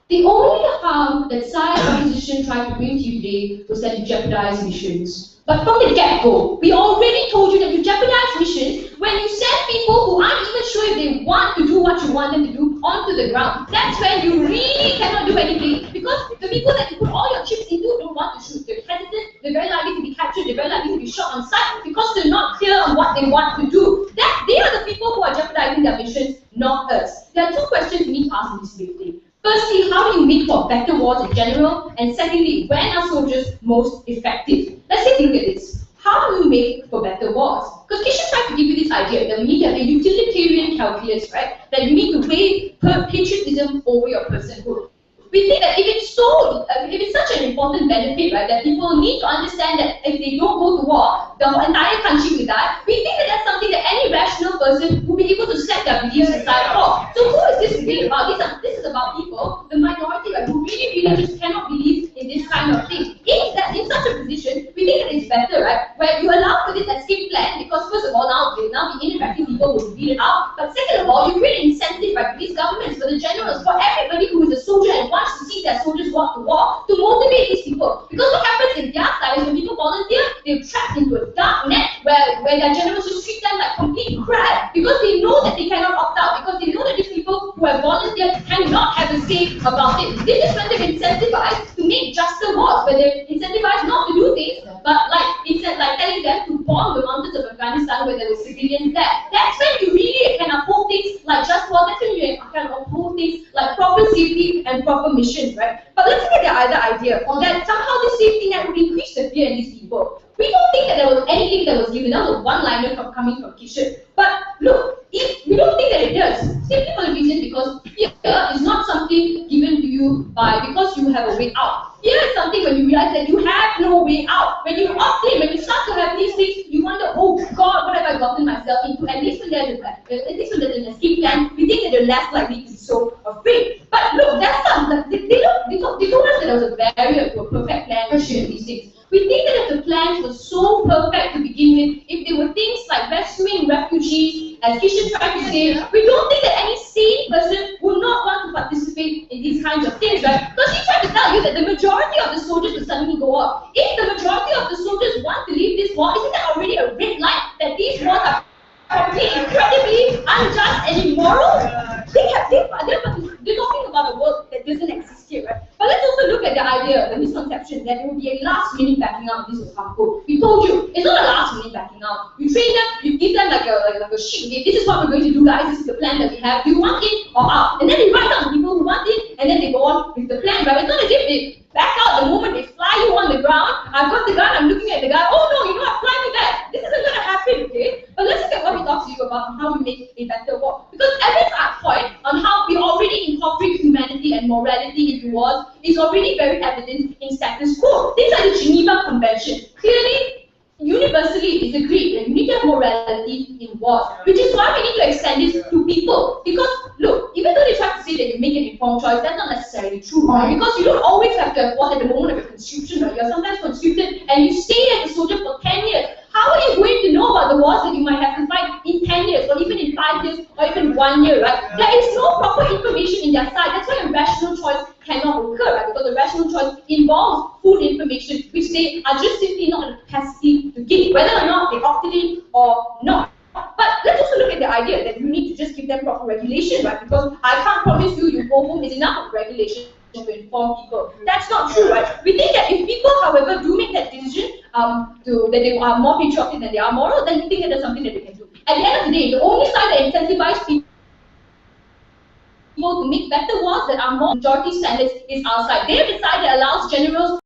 The only harm that side opposition tried to bring to you today was that you jeopardize missions. But from the get-go, we already told you that you jeopardize missions when you send people who aren't even sure if they want to do what you want them to do onto the ground. That's when you really cannot do anything, because the people that you put all your chips into don't want to shoot. They're hesitant, they're very likely to be captured, they're very likely to be shot on sight because they're not clear on what they want to do. They are the people who are jeopardizing their missions, not us. There are two questions we need to ask in this debate today. Firstly, how do you make for better wars in general? And secondly, when are soldiers most effective? Let's take a look at this. How do you make for better wars? Because Kishen tried to give you this idea that we need to have a utilitarian calculus, right? That you need to weigh patriotism over your personhood. we think that if it's such an important benefit, right, that people need to understand that if they don't go to war, the entire country will die, we think that that's something that any rational person will be able to set their beliefs aside for. So who is this debate about? This is about people, the minority, right, who really just cannot believe in this kind of thing. In such a position, we think that it's better, right, where you allow for this escape plan, because first of all, now the ineffective people will beat it out, but second of all, you create incentive, right, for these governments, for the generals, for everybody who is a soldier and wants to see their soldiers walk to war, to motivate these people. Because what happens in their side is when people volunteer, they're trapped into a dark net where their generals just treat them like complete crap, because they know that they cannot opt out, because they know that these people who have volunteered cannot have a say about it. This is when they're incentivized to make juster wars, where they're incentivized not to do things, but like telling them to bomb the mountains of Afghanistan where there were civilians there. That's when you really can uphold things like just war. That's when you can uphold things like proper safety and proper missions, right? But let's look at the other idea that somehow this safety net would increase the fear in these people. We don't think that there was anything that was given. That was one-liner coming from Kishen. But look, we don't think that it does. Simply for the reason because fear is not something given to you because you have a way out. Fear is something when you realize that you have no way out. When you opt in, when you start to have these things, you wonder, oh God, what have I gotten myself into? At least when there's an escape plan, we think that you're less likely to be so afraid. But look, that's not. They told us that there was a barrier to a perfect plan for these things. We think that if the plans were so perfect to begin with, if there were things like rescuing refugees, as Kishen tried to say, we don't think that any sane person would not want to participate in these kinds of things, right? Because he tried to tell you that the majority of the soldiers will suddenly go off. If the majority of the soldiers want to leave this war, isn't that already a red light that these wars are incredibly unjust and immoral? They're talking about a world that doesn't exist here, right? But let's also look at the idea, the misconception that it would be a last-minute backing out. This was harmful. We told you it's not a last-minute backing out. You train them, you give them like a sheet. Okay, this is what we're going to do, guys. This is the plan that we have. Do you want in or out? And then they write down the people who want in, and then they go on with the plan. Right? It's not as if they back out the moment they fly you on the ground. I've got the gun. I'm looking at the guy. Oh no, you know I'm flying with that. This isn't going to happen. Okay. But let's look at what we talked to you about and how we make a better war. Because Evan's point on how we already incorporate humanity and morality into wars is already very evident in status quo. Things like the Geneva Convention. Clearly, universally is agreed that you need to have morality in wars, which is why we need to extend this to people. Because, look, even though they try to say that you make an informed choice, that's not necessarily true. Right? Because you don't always have to have war at the moment of your conscription. Right? You're sometimes conscripted and you stay as a soldier for 10 years. How are you going to know about the wars that you might have to fight in 10 years, or even in 5 years, or even 1 year, right? There is no proper information in their side. That's why a rational choice cannot occur, right? Because a rational choice involves full information, which they are just simply not in the capacity to give, whether or not they opted in or not. But let's also look at the idea that you need to just give them proper regulation, right? Because I can't promise you go home is enough of regulation to inform people. That's not true, right? We think that if people, however, do make that decision that they are more patriotic than they are moral, then we think that there's something that they can do. At the end of the day, the only side that incentivizes people to make better wars that are more majority standards is our side. They have the side that allows generals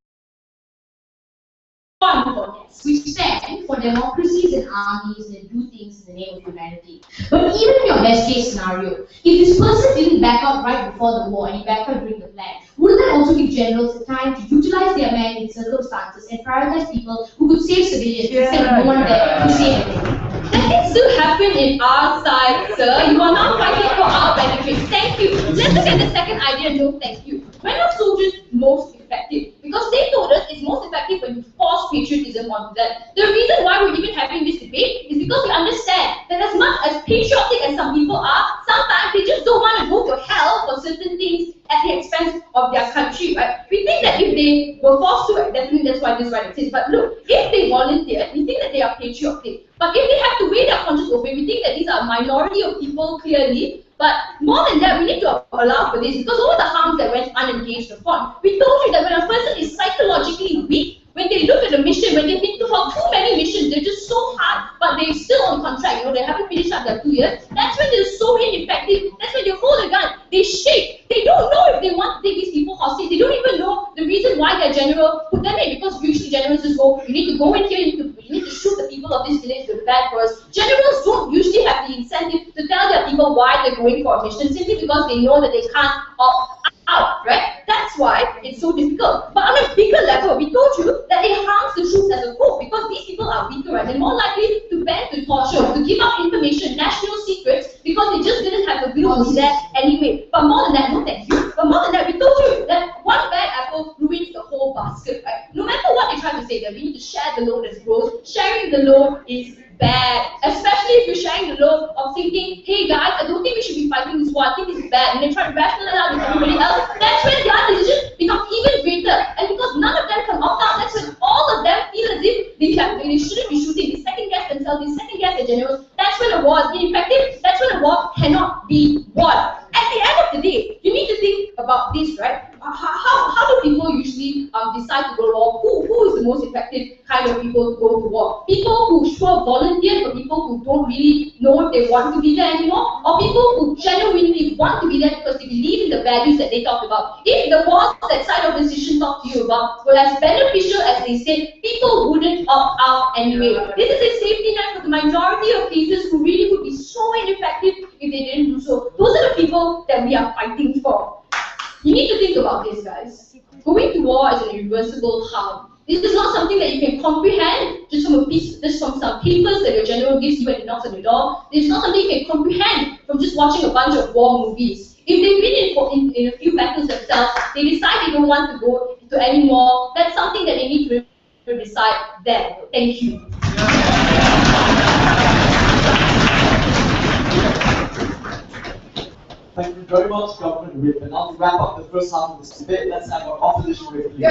which stand for democracies and armies that do things in the name of humanity. But even in your best case scenario, if this person didn't back out right before the war and he backed out during the plan, wouldn't that also give generals the time to utilize their men in circumstances and prioritize people who could save civilians instead of no one there to save them? That can still happen in our side, sir. You are not fighting for our benefits. Thank you. Let's look at the second idea. No, thank you. When are soldiers most effective? Because they told us it's most effective when you force patriotism onto them. The reason why we're even having this debate is because we understand that as much as patriotic as some people are, sometimes they just don't want to go to hell for certain things at the expense of their country, right? We think that if they were forced to, definitely that's why this right exists. But look, if they volunteered, we think that they are patriotic. But if they have to weigh their conscience open, we think that these are a minority of people clearly. But more than that, we need to allow for this because all the harms that went unengaged upon. We told you that when a person is psychologically weak, when they look at a mission, when they've been through too many missions, they're just so hard, but they're still on contract, they haven't finished up their 2 years, that's when they're so ineffective, that's when they hold a gun, they shake, they don't know if they want to take these people hostage, they don't even know the reason why their general put them in, because usually generals just go, you need to go in here, you need to shoot the people of this village, they're bad for us. Generals don't usually have the incentive to tell their people why they're going for a mission, simply because they know that they can't opt out, right? That's why it's so difficult. But on a bigger level, we told you that it harms the troops as a whole because these people are weaker, right? They're more likely to bend to torture, to give up information, national secrets, because they just didn't have the will to be there anyway. But more than that, no thank you. But more than that, we told you that one bad apple ruins the whole basket, right? No matter what they try to say, that we need to share the load as grows. Sharing the load is bad, especially if you're sharing the load of thinking, hey guys, I don't think we should be fighting this war, I think this is bad, and they try to rationalize with everybody else. That's when their decisions become even greater, and because none of them can opt out, that's when all of them feel as if they shouldn't be shooting, they second guess themselves, they second guess their generals. That's when a war is ineffective, that's when a war cannot be won. At the end of the day, you need to think about this, right? How do people usually decide to go to war? Who is the most effective kind of people to go to war? People who sure volunteer, but people who don't really know if they want to be there anymore, or people who genuinely want to be there because they believe in the values that they talked about. If the wars that side of the decision talked to you about were as beneficial as they said, people wouldn't opt out anyway. This is a safety net for the majority of cases who really would be so ineffective if they didn't do so. Those are the people that we are fighting for. You need to think about this, guys. Going to war is an irreversible harm. This is not something that you can comprehend just from some papers that your general gives you when he knocks on your door. This is not something you can comprehend from just watching a bunch of war movies. If they've been in a few battles themselves, they decide they don't want to go to any more. That's something that they need to decide then. Thank you. Thank you very much, Government Whip. And now to wrap up the first half of this debate, let's have our opposition whip, please.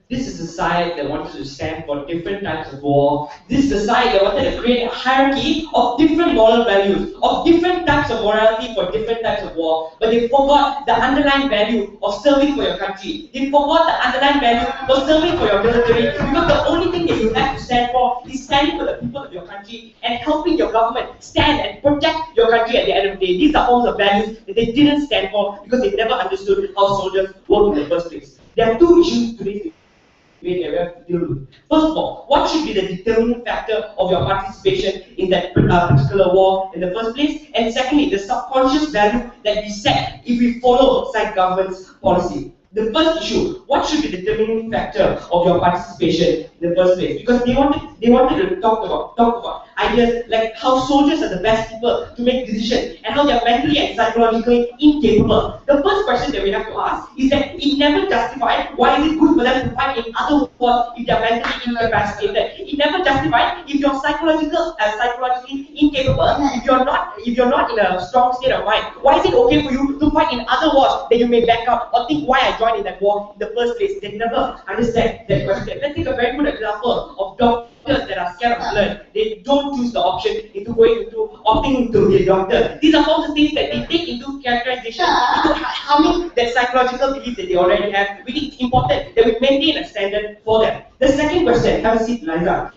This is a side that wanted to stand for different types of war. This is a side that wanted to create a hierarchy of different moral values, of different types of morality for different types of war. But they forgot the underlying value of serving for your country. They forgot the underlying value of serving for your military, because the only thing that you have to stand for is standing for the people of your country and helping your government stand and protect your country at the end of the day. These are forms of values that they didn't stand for because they never understood how soldiers work in the first place. There are two issues today we have to deal with. First of all, what should be the determining factor of your participation in that particular war in the first place? And secondly, the subconscious value that we set if we follow outside government's policy. The first issue, what should be the determining factor of your participation in the first place? Because they wanted to talk about ideas like how soldiers are the best people to make decisions and how they are mentally and psychologically incapable. The first question that we have to ask is that it never justified why is it good for them to fight in other wars if they are mentally incapacitated. It never justified if you're psychologically incapable, if you're not in a strong state of mind. Why is it okay for you to fight in other wars that you may back up or think why I joined in that war in the first place? They never understand that question. Let's take a very good example of doctors that are scared of blood. They don't choose the option into opting to be a doctor. These are all the things that they take into characterization, into harming that psychological belief that they already have. We think it's important that we maintain a standard for them. The second question, have a seat, Eliza.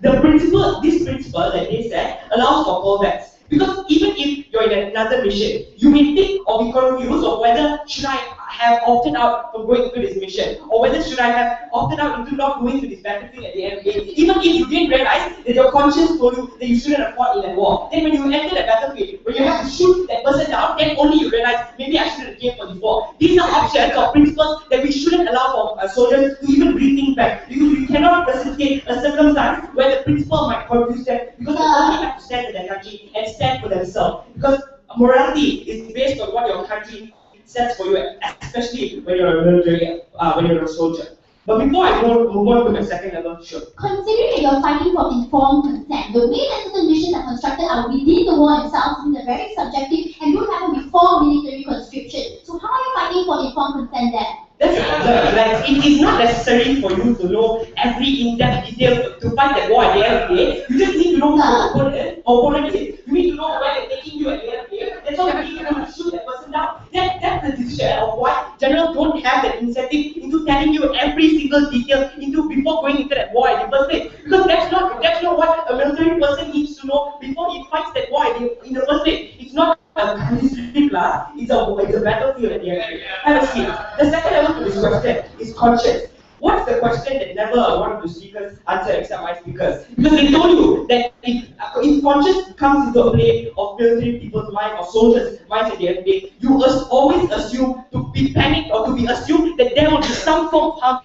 This principle that they said allows for fallbacks. Because even if you're in another mission, you may think or be confused of whether should I have opted out from going into this mission, or whether should I have opted out into not going to this battlefield at the end of the day. Even if you didn't realize that your conscience told you that you shouldn't have fought in that war. Then when you enter the battlefield, when you have to shoot that person down, then only you realize maybe I shouldn't have came for this war. These are options or principles that we shouldn't allow for soldiers to even rethink back. Because we cannot facilitate a circumstance where the principle might confuse them, because they only have to stand in their country and for themselves. Because morality is based on what your country sets for you, especially when you're a military, when you're a soldier. But before I move on to the second level, sure. Considering that you're fighting for informed consent, the way that certain missions are constructed are within the war themselves, means they're very subjective and don't happen before military conscription. So how are you fighting for informed consent then? That's a problem. Like, it is not necessary for you to know every in-depth detail to fight that war at the end of the day. You just need to know who the opponent is. You need to know where they're taking you at the end of the day. That's all you need to know to shoot that person down. That's the decision of why generals don't have that incentive into telling you every single detail into before going into that war in the first place. Because that's not what a military person needs to know before he fights that war in the first place. It's not a history class, it's a battlefield at the end of the day. Have a seat. The second level to this question is conscience. What's the question that never one of the speakers answer except my speakers? Because they told you that if conscience comes into play of military people's mind or soldiers' minds at the end of the day, you must always assume to be panicked or to be assumed that there will be some form of harm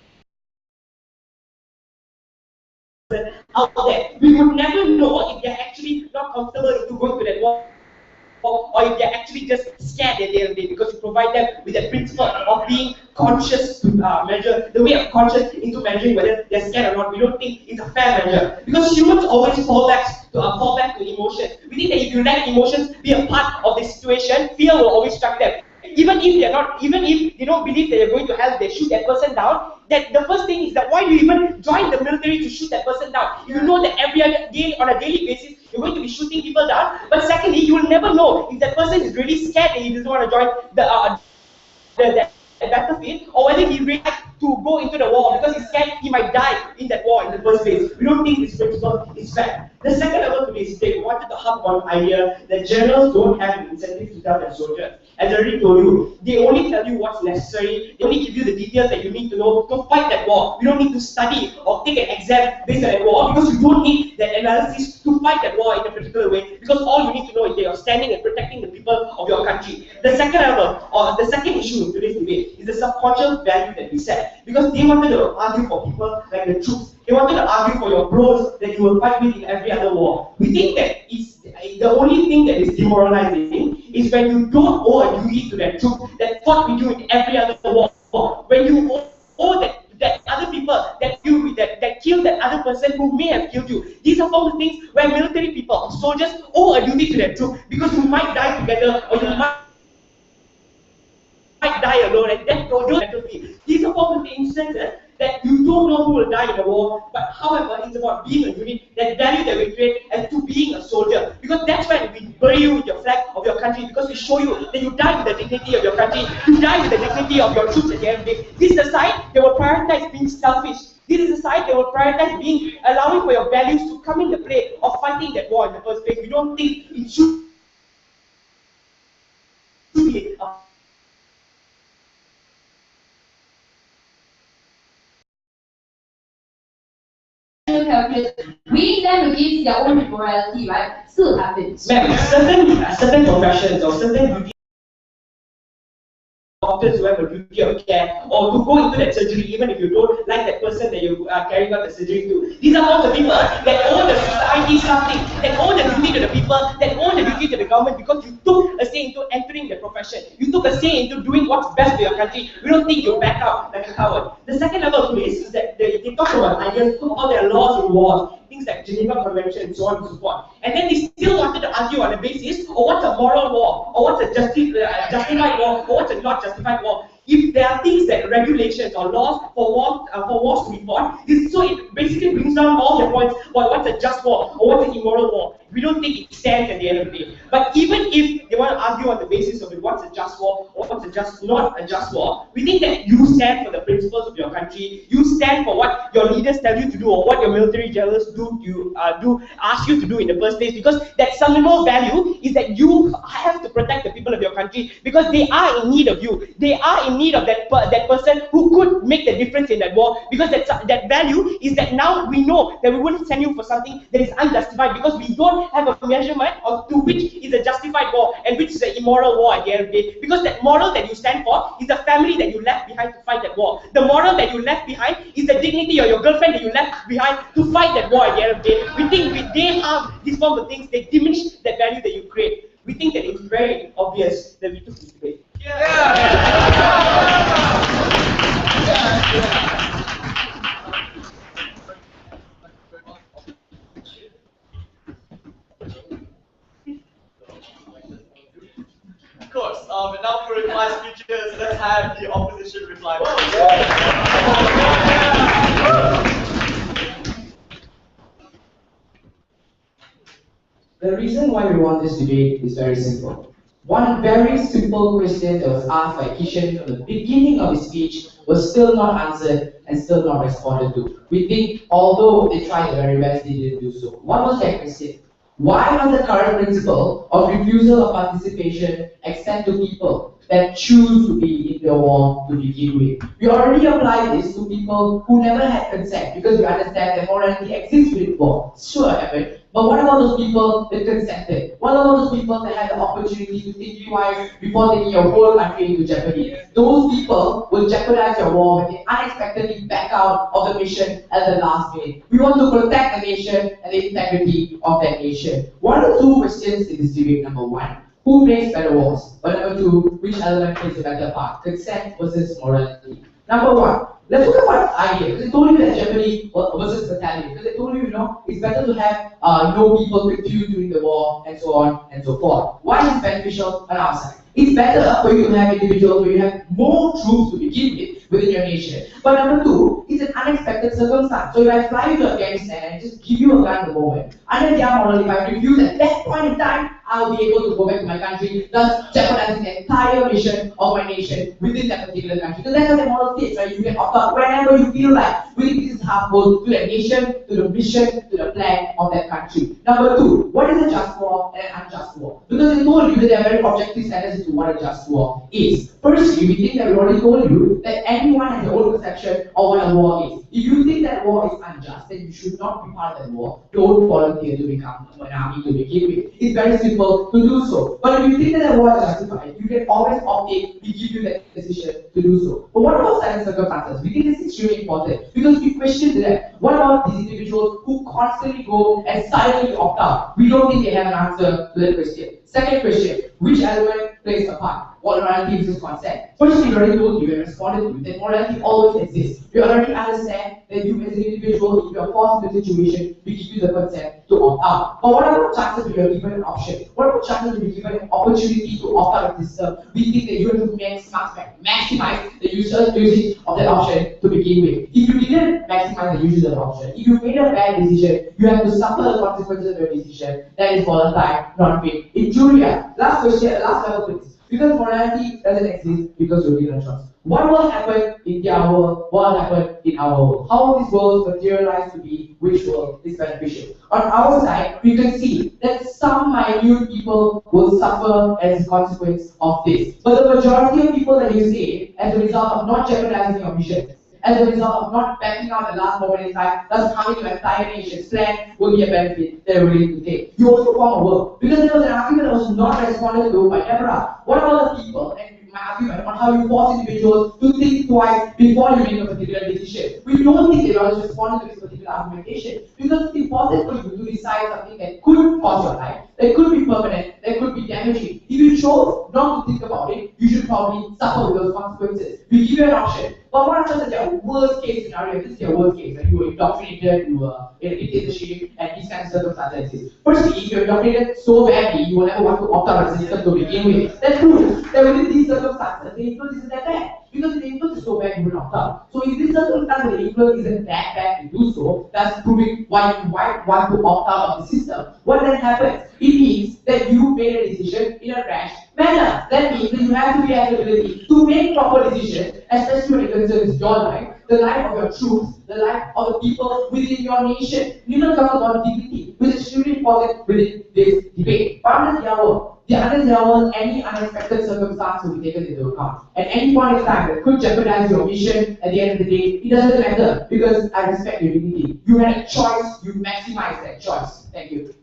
out there. We would never know if they're actually not comfortable to go to that war. Or if they're actually just scared at the end of the day, because you provide them with the principle of being conscious to measure, the way of conscious into measuring whether they're scared or not. We don't think it's a fair measure. Because humans always fall back to emotions. We think that if you let emotions be a part of the situation, fear will always strike them. Even if they don't believe that you're going to help, they shoot that person down. That the first thing is that why do you even join the military to shoot that person down? You know that every other day, on a daily basis, you're going to be shooting people down. But secondly, you will never know if that person is really scared and he doesn't want to join the battlefield, or whether he really like to go into the war because he's scared he might die in that war in the first place. We don't think this principle is fair. The second level to this, they wanted to harp on idea that generals don't have an incentive to tell their soldiers. As I already told you, they only tell you what's necessary. They only give you the details that you need to know to fight that war. You don't need to study or take an exam based on that war, because you don't need that analysis to fight that war in a particular way, because all you need to know is that you're standing and protecting the people of your country. The second level, or the second issue in today's debate, is the subconscious value that we set, because they wanted to argue for people like the troops. They wanted to argue for your bros that you will fight with in every other war. We think that it's the only thing that is demoralizing is when you don't owe a duty to that troop that fought with you in every other war. When you owe that other people that killed that other person who may have killed you. These are all the things where military people or soldiers owe a duty to that troop, because you might die together or you might die alone, and then go to the battlefield. These are all the instances that you don't know who will die in the war, but however, it's about being a unit, that value that we create, and to being a soldier. Because that's when we bury you with your flag of your country, because we show you that you die with the dignity of your country, you die with the dignity of your troops at the end of the day. This is the side that will prioritize being selfish. This is the side that will prioritize allowing for your values to come into play of fighting that war in the first place. We don't think it should be weighing them against their own morality, right? Still happens. Ma'am, certain professions or certain duties, doctors who have a duty of care, or to go into that surgery even if you don't like that person that you're carrying out the surgery to. These are all the people that owe the society something, that owe the duty to the people, that owe the duty to the government, because you took a say into entering the profession. You took a say into doing what's best for your country. We don't think you back out like a coward. The second level of this is that they talk about ideas of how there are laws in wars, things like Geneva Convention and so on and so forth. And then they still wanted to argue on the basis of what's a moral war, or what's a justified war, or what's a not justified war. If there are things that regulations or laws for wars to be fought, so it basically brings down all the points about what's a just war or what's an immoral war. We don't think it stands at the end of the day. But even if they want to argue on the basis of it, what's a just war or what's not a just war, we think that you stand for the principles of your country. You stand for what your leaders tell you to do, or what your military generals ask you to do in the first place. Because that seminal value is that you have to protect the people of your country, because they are in need of you. They are in need of that person who could make the difference in that war. Because that value is that now we know that we wouldn't send you for something that is unjustified, because we don't have a measurement of to which is a justified war and which is an immoral war at the end of the day. Because that moral that you stand for is the family that you left behind to fight that war. The moral that you left behind is the dignity of your girlfriend that you left behind to fight that war at the end of the day. We think they harm these form of things, they diminish the value that you create. We think that it's very obvious that we took this debate. Of course. And now for reply speeches, let's have the opposition reply. The reason why we want this debate is very simple. One very simple question that was asked by Kishen from the beginning of his speech was still not answered and still not responded to. We think, although they tried their very best, they didn't do so. What was that question? Why does the current principle of refusal of participation extend to people that choose to be in the war to begin with? We already applied this to people who never had consent because we understand that morality exists within war. Sure, happened. But what about those people that consented? What about those people that had the opportunity to think twice before taking your whole country into jeopardy? Those people will jeopardize your war when they unexpectedly back out of the mission at the last minute. We want to protect the nation and the integrity of that nation. What are the two questions in this debate? Number one, who makes better wars? Or number two, which element plays a better part? Consent versus morality. Number one, let's look at what idea. Because they told you that jeopardy versus fatality. Because they told you, it's better to have no people with you during the war and so on and so forth. Why is it beneficial on our side? It's better for you to have individuals where you have more troops to begin with within your nation. But number two, it's an unexpected circumstance. So if I fly you to Afghanistan and just give you a gun at the moment, under their model, if I refuse at that point in time, I'll be able to go back to my country, thus jeopardizing the entire mission of my nation within that particular country. So that's how the model states, right? You can opt out whenever you feel like. We think this is harmful to the nation, to the mission, to the plan of that country. Number two, what is a just war and an unjust war? Because they told you that there are very objective standards as to what a just war is. Firstly, we think that we already told you that everyone has their own perception of what a war is. If you think that war is unjust, then you should not be part of that war. Don't volunteer to become an army to begin with. It's very simple to do so. But if you think that a war is justified, you can always opt in, we give you that decision to do so. But what about certain circumstances? We think this is extremely important because we question that. What about these individuals who constantly go and silently opt out? We don't think they have an answer to that question. Second question, which element plays a part? What morality versus consent? Firstly, we already told you and responded to you that morality always exists. We already understand that you as an individual, if you are forced in a situation, we give you the consent to opt out. But what about chances if you are given an option? What about chances if you are given an opportunity to opt out of the system? We think that you have to maximize the usage of that option to begin with. If you didn't maximize the usage of that option, if you made a bad decision, you have to suffer the consequences of your decision. That is volatile, not paid. In Julia, last question, last level please. Because morality doesn't exist because you're given a choice. What will happen in their world? What will happen in our world? How will these worlds materialize to be which world is beneficial? On our side, we can see that some minute people will suffer as a consequence of this. But the majority of people that you see, as a result of not jeopardizing your mission, as a result of not backing out at the last moment in time, thus harming your entire nation's plan, will be a benefit they're willing to take. You also form a world. Because there was an argument that was not responded to by Deborah. What about the people? And my argument on how you force individuals to think twice before you make a particular decision. We don't think they always respond to this particular argumentation because it's important for you to decide something that could cause your life, that could be permanent, that could be damaging. If you chose not to think about it, you should probably suffer with those consequences. We give you an option. But what happens is your worst case scenario? This is your worst case, right? You were indoctrinated, you were in a dictatorship, and these kinds of circumstances exist. Firstly, if you're indoctrinated so badly, you will never want to opt out of the system to begin with. That proves that within these circumstances, the influence isn't that bad. Because if the influence is so bad, you will opt out. So in this circumstance, the influence isn't that bad to do so, that's proving why you might want to opt out of the system. What then happens? It means that you made a decision in a rash manner. That means that you have to be have the ability to make proper decisions, especially when it concerns your life, the life of your troops, the life of the people within your nation. You don't talk about dignity, which is extremely important within this debate. Under the hour, any unexpected circumstance will be taken into account. At any point in time that could jeopardize your mission, at the end of the day, it doesn't matter because I respect your dignity. You had a choice, you maximize that choice. Thank you.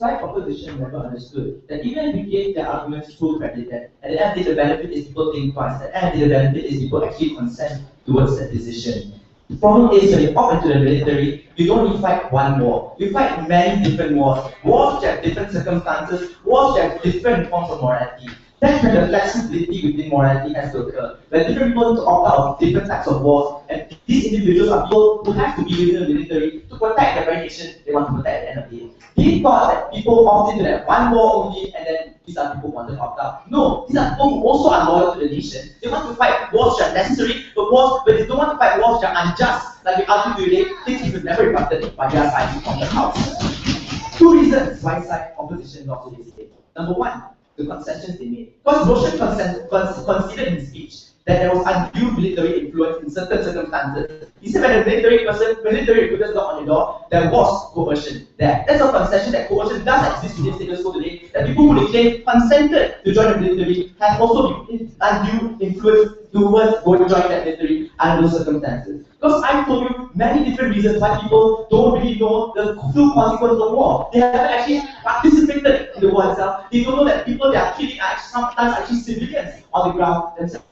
side opposition never understood that even if we gave their arguments full credit, that at the end of the day, the benefit is people think twice, at the end of the day, the benefit is people actually consent towards that decision. The problem is when you opt into the military, you don't only fight one war. You fight many different wars. Wars which have different circumstances, wars which have different forms of morality. That's where the flexibility within morality has to occur. Where different people need to opt out of different types of wars, and these individuals are people who have to be within the military to protect the very nation they want to protect at the end of the day. They thought that people opt into that one war only, and then these are people who want to opt out. No, these are people who also are loyal to the nation. They want to fight wars which are necessary, but they don't want to fight wars which are unjust. Like we argue today, things we could never rebutted by their side from the house. Two reasons why side opposition lost to this state. Number one, the concessions they made. Because Roshan considered in his speech that there was undue military influence in certain circumstances. He said when the military recruiters knocked on the door, there was coercion there. That's a concession that coercion does exist within status quo today, that people who they claim consented to join the military have also been undue influence towards going to join that military under those circumstances. Because I told you many different reasons why people don't really know the full consequences of war. They haven't actually participated in the war itself. They don't know that people they are killing are sometimes actually civilians on the ground themselves.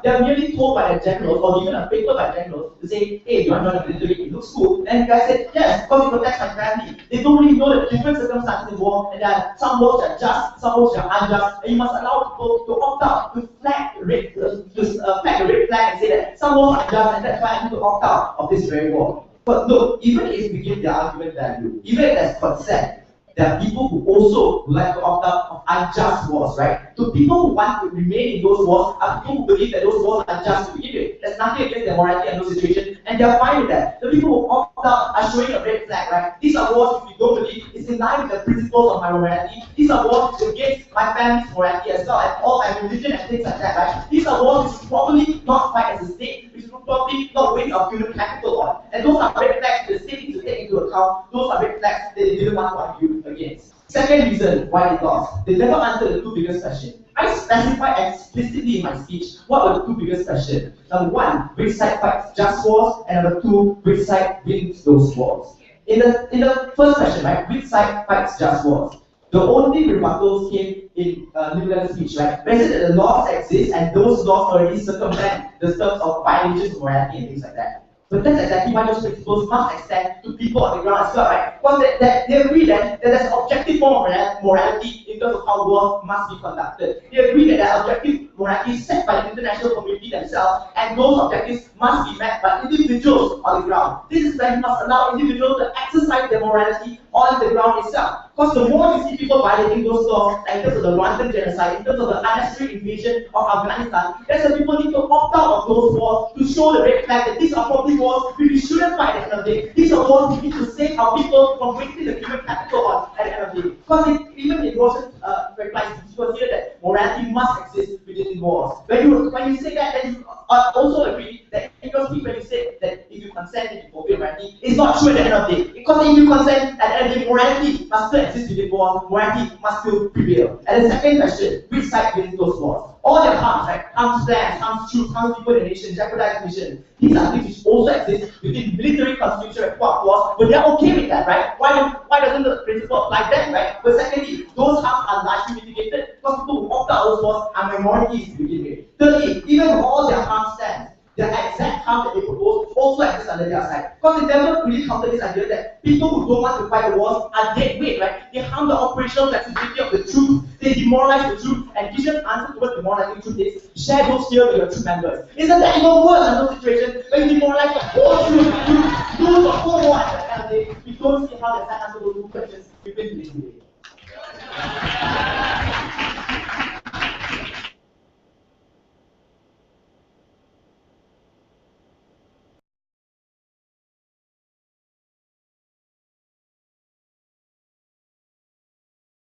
They are merely told by their generals or given a paper by generals to say, hey, you want to join the military, it looks cool. And the guy said, yes, because it protects my family. They don't really know the different circumstances in war, and there are some wars that are just, some wars that are unjust, and you must allow people to opt out, to flag the red flag and say that some wars are just, and that's why I need to opt out of this very war. But look, even if we give the argument value, even if there's consent, there are people who also would like to opt out of unjust wars, right? So people who want to remain in those wars are people who believe that those wars are unjust to begin with. There's nothing against their morality in those situations, and they're fine with that. The people who opt out are showing a red flag, right? These are wars which we don't believe is in line with the principles of my morality. These are wars which against my family's morality as well, and all my religion and things like that, right? These are wars which should probably not fight as a state, which should probably not waste our human capital on. And those are red flags the state needs to take into account. Those are red flags that they didn't want to argue against. Second reason why they lost, they never answered the two biggest questions. I specified explicitly in my speech what were the two biggest questions. Number one, which side fights just wars, and number two, which side wins those wars. In the first question, right, which side fights just wars? The only rebuttals came in NImalan's speech, right? Where it said that the laws exist and those laws already circumvent the terms of violations of morality and things like that. But that's exactly why those principles must extend to people on the ground as well, right? Because they agree that there's an objective form of morality in terms of how wars must be conducted. They agree that there are objective morality set by the international community themselves, and those objectives must be met by individuals on the ground. This is when you must allow individuals to exercise their morality on the ground itself. Because the more you see people violating those laws, like in terms of the Rwandan genocide, in terms of the unnecessary invasion of Afghanistan, that's when people need to opt out of those wars to show the red flag that these are probably wars we shouldn't fight at the end of the day. These are wars we need to save our people from wasting the human capital on at the end of the day. Because even in Roshan's replies, he considered that morality must exist within wars. When you say that, then you also agree that in your speech when you say that if you consent, then you fulfill morality, it's not true at the end of the day. Because if you consent, at the end of the day, morality must still exist within wars, morality must still prevail. And the second question, which side wins those wars? All their harms, right? Harms plans, harms troops, harms people in the nation, jeopardize the nation. These are things which also exist within military constitutional wars, but they're okay with that, right? Why doesn't the principle apply then, right? But secondly, those harms are largely mitigated because people who opt out of those wars are minorities to begin with. Thirdly, even with all their harm stands, the exact harm that they propose also exists under their side. Because they never really counter this idea that people who don't want to fight the wars are dead weight, right? They harm the operational flexibility of the troops, they demoralize the troops, and Kishen's answer towards demoralizing troops is share those fear with your troop members. Isn't that even worse than those situations when you demoralize the whole troop, you lose the whole war at the end of the day? We don't see how the side answer those two questions we've been dealing with.